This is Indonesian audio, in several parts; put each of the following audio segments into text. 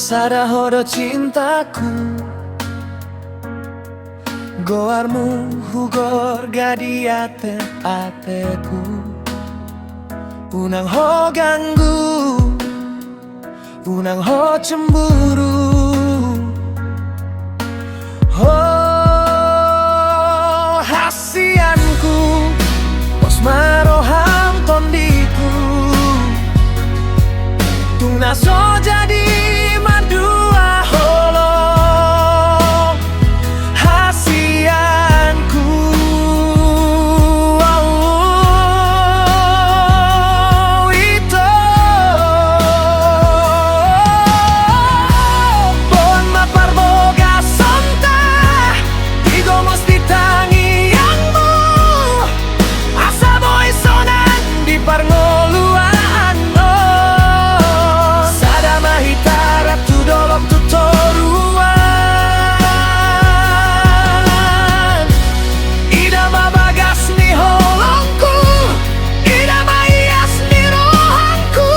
Sada hodo cintaku, goarmu hugor gadi ateku. Unang ho ganggu, unang ho cemburu. Oh hasianku, pos maroham tondiku. Tungna so jadi madua holong hasianku. Oh, itu bon mapar boga sonta tigo mesti tangi yangmu. Asa boy sonan di parngoluan oh. Sada mahitara tu dolok tu toruan. Ida mabagas ni holongku, ida maias ni rohanku.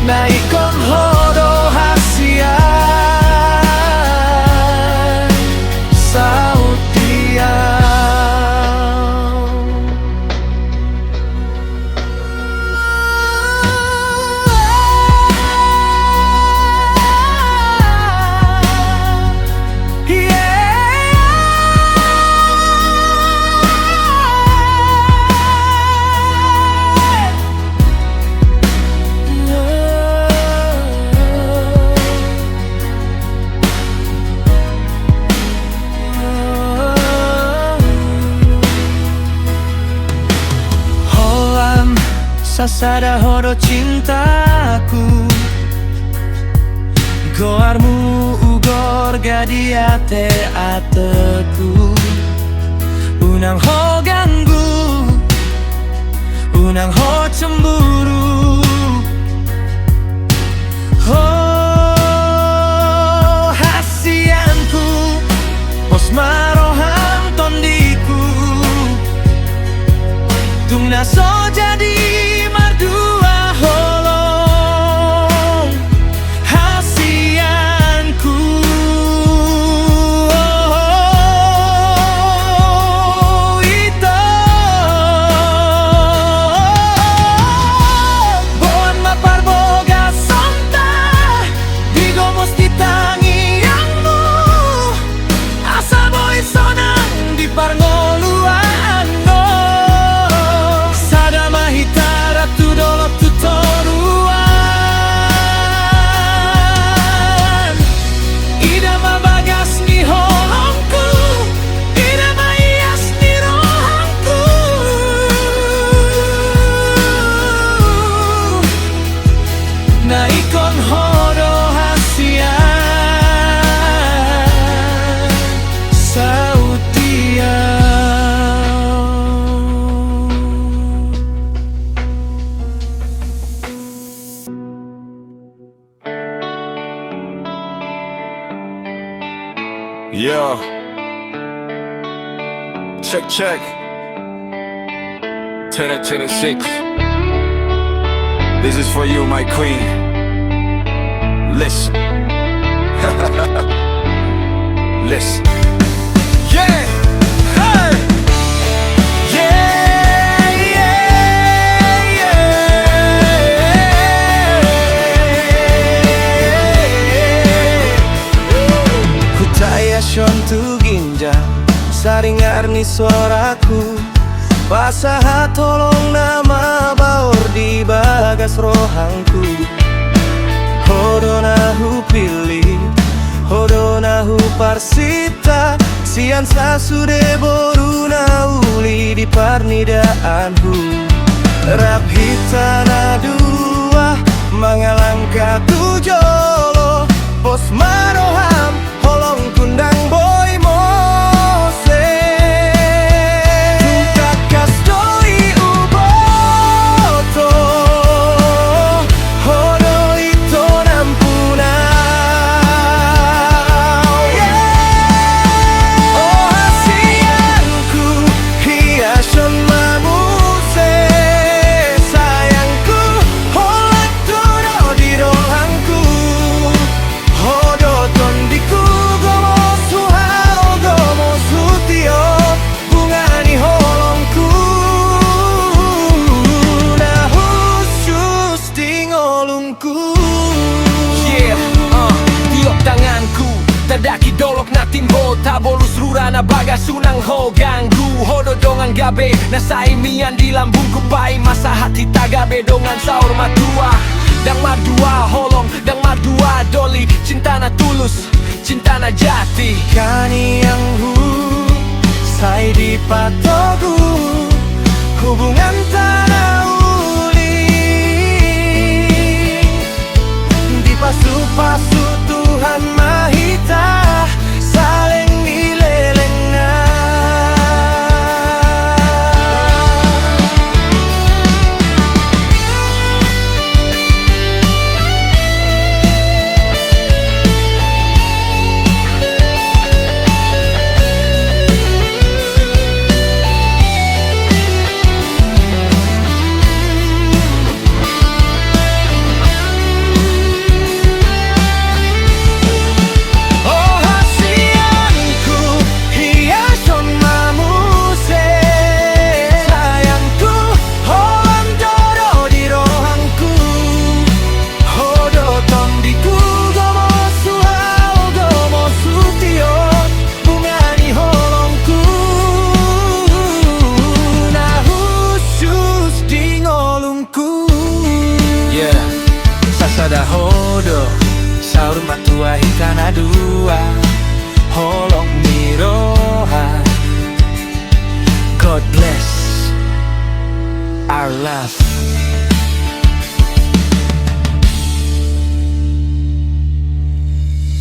Naikon hodo hasian sautian. Hoam sasada hodo cintaku, goarmu ugor gadi ateku. Unang ho ganggu, unang ho cemburu. Oh hasianku, pos maroham tondiku. Tungna so jadi mardua holong hasianku. Oh, itu bon mapar boga sonta digo mesti tangi yangmu. Asa boy sonan di parngoluan oh. Sada mahitara tu dolok tu toruan. Ida mabagas ni holongku, ida maias ni rohanku. Naikon hodo hasian sautian. Yo, check 10 to 6. This is for you, my queen. Listen. Listen. Yeah. Hey. Yeah, yeah, yeah. Kutaya shontu ginja saringar ni suaraku. Pasaha tolong nama baur di bagas rohangku. Hodo nahu pilih, hodo nahu parsita. Sian sasude boru nauli di parnidaanku. Rap hitana dua mangalangka tujolo. Pos maroham holong kundang boy mose. Tutakas doi uboto, hodo ito nampunau. Yeah. Oh hasianku, hiason mamuse. Sayang holongku. Yeah, tiok tanganku tadaki dolok na timbo tabolus rurana baga sunang ho ganggu hodo dongan gabe nasaimian di lambungku pai masa hati tagabe dongan saur matua dang madua holong dang madua doli cinta na tulus cinta na jati Kani yang sai di patogu hubungan tanah uli di pasu-pasu Tuhan Mahita saling nilelengah. Sada hodo saur matua hikana dua holong miroha. God bless our love.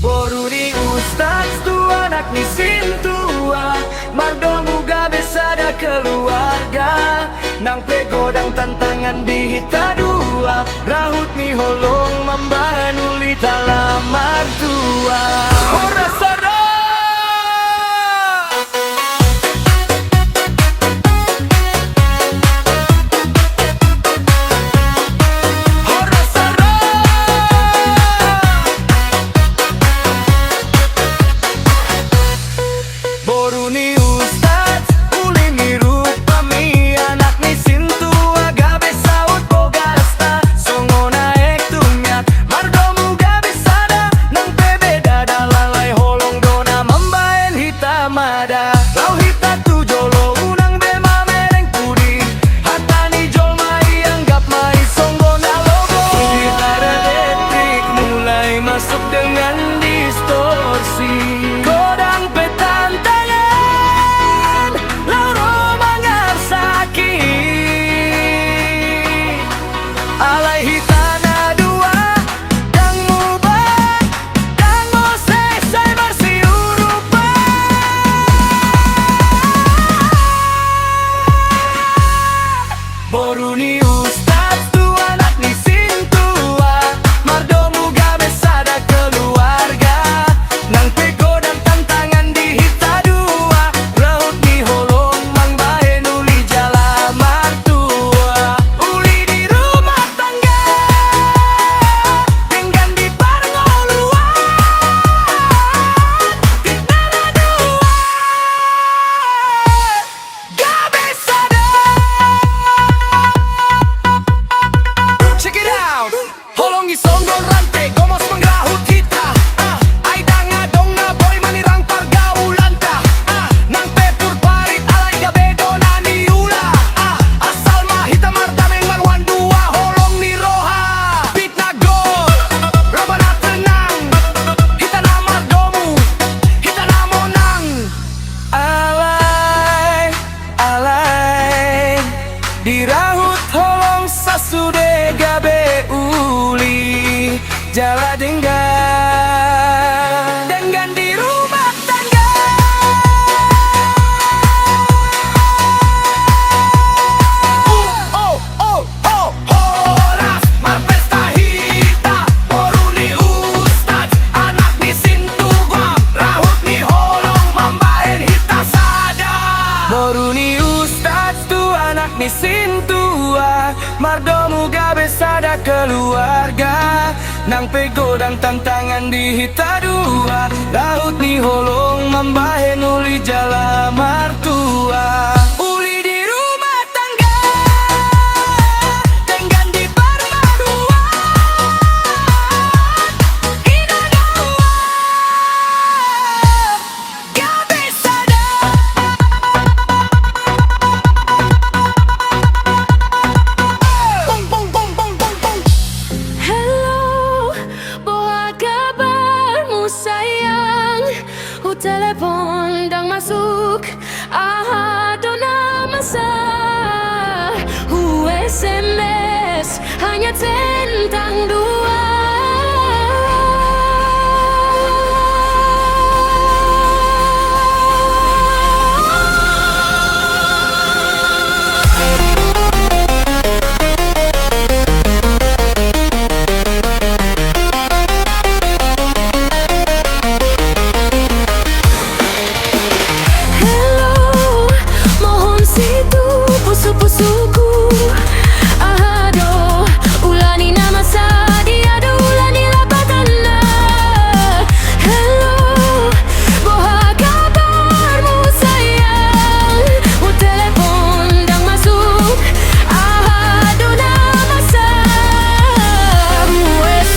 Boruni ustaz tu anak ni sintua Mardomu gabe sada keluarga Nang pegodang tantangan di hita dua Rahut ni holong mambahan uli dalam martua Ora sada Boruni ustaz, uli ni rupa mi anak ni sintua gabe saut bogarasta songo naik tumyat mardomu gabe sada nang pebeda dalalai holong dona mambaen hitamada lau hita tu jolo unang bema mereng pudi hatani jol mai anggap mai songo na logo gitara elektrik mulai masuk dengan distorsi kodang petan alai hitana dua dang mubah dang mose sai bersih urupa Boruni ustaz tu anak ni sintua mardomu gabe sada keluarga nang pegodang tantangan di hita dua raut ni holong mang bahe nuli jala martua uli di rumah tangga dengan di parngoluan ditara dua gabe sada. Check it out, holong isonggol rantai gomos mengrahut kita ai danga donga boy manirang pargaulanta nang pepur parit alai gabe dona ni ula asal mahita mardameng marwan dua holong ni roha pitna gol rabana tenang hita na mardomu hita na monang alai alai dirahut holong sasude gabe uli jala dengan di rumah tangga horas marpesta hita Boruni ustaz anak ni sintua rahut ni holong mambaen hita sada Boruni ustaz tu anak ni sintua mardomu gabe sada keluarga nang pegodang tantangan di hita dua rahut ni holong mambahe nuli jala martua uli di rumah tangga dengan di parmaduan telepon dang masuk, ahado na masa, SMS hanya tentang dua. Pusuku ahado ulani nama sadia ulani lapatan na. Hello, boha kabarmu sayang, telepon dang masuk, ahado nama sa,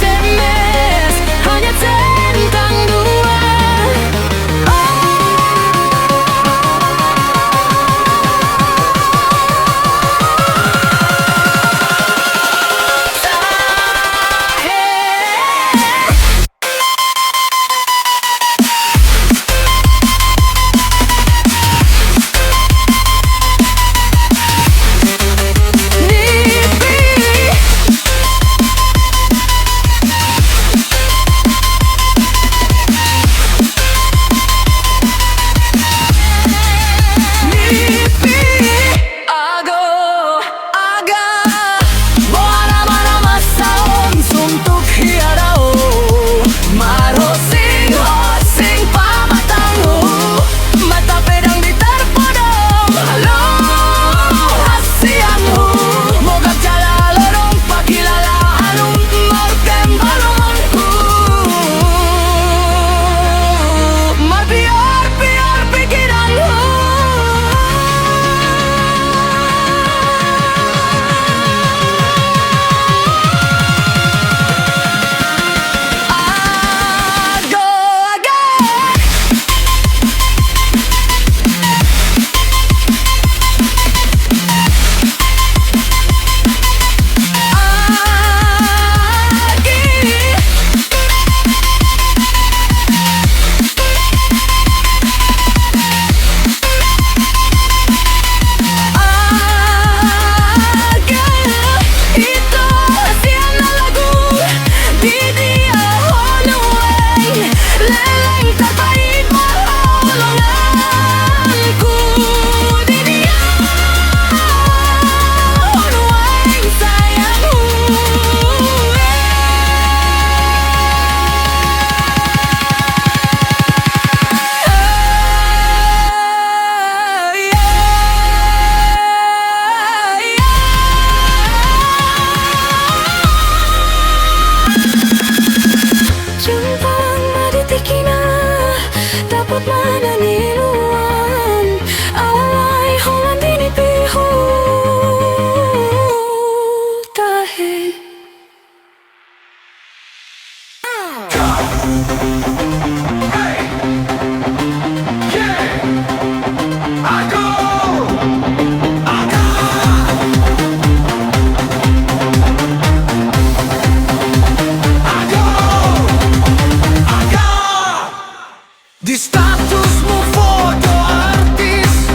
SMS hanya tentang dua. Dapat mana niluan alay holan dinipiho tahe. Di statusmu foto artis,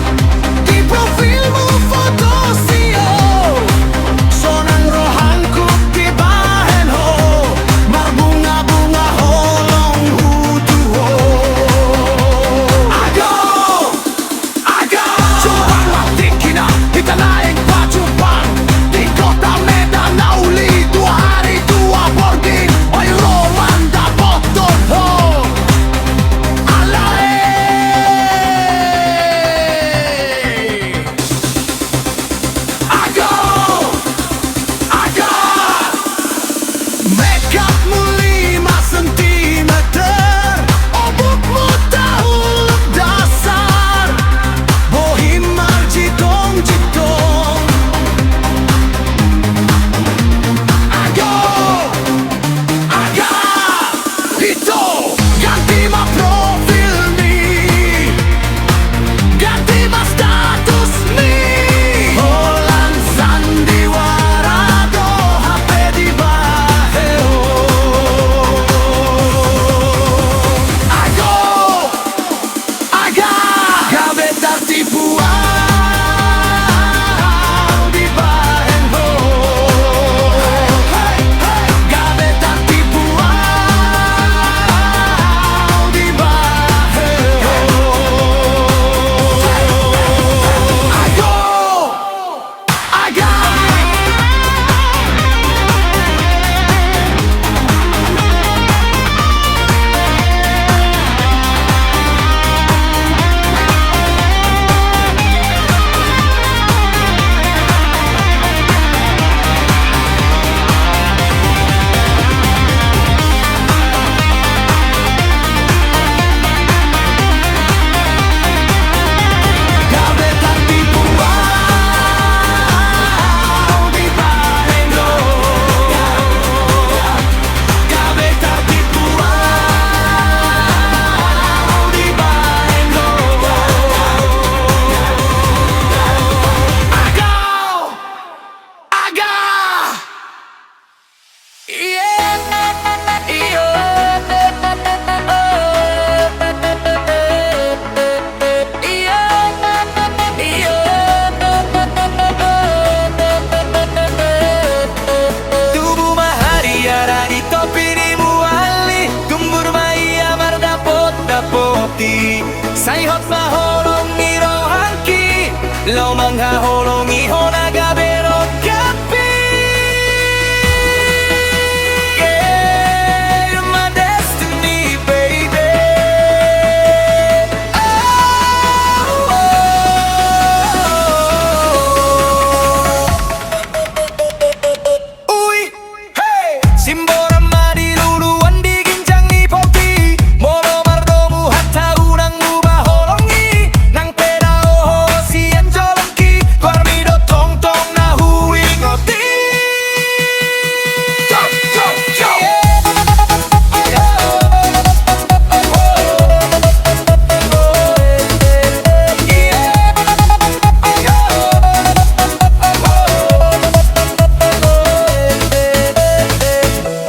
di profilmu foto CEO, sonang rohanku di bahen ho, marbunga-bunga holong hu. ti Sayhot maholong mirohanki Lo manghaholong ihon agabero kapi Yeah, you're my destiny, baby. Uy, hey, Simbora madiruluan di ginjang ni popi Moro mardomu hatta unang mubaholongi Nang peda oho sian jolongki Guarmido tong tong na huing oti Jom, jom, jom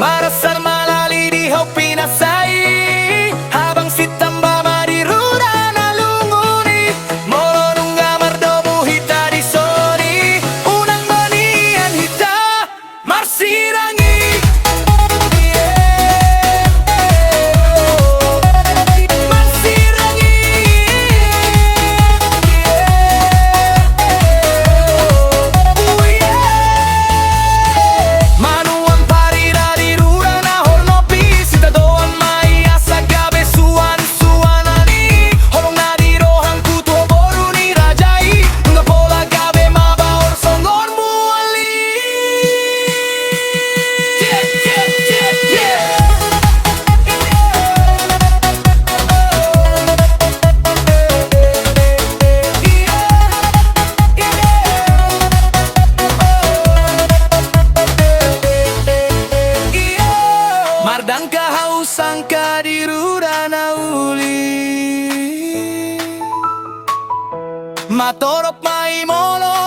Marasar malali di hopi nasai Habang si tamba madirura na lunguni Molo nungga mardomu hita di sori Unang manian hita marsirangi Marsirangi Manuang parira di rura na hornopi Sita doan mai asa gabe suan-suanani Holong na di rohang kutu boru ni rajai Nungga pola gabe mabaor songor muali Yeah, yeah, yeah, yeah Mardang kahausan kadirura na uli Matorop maimolo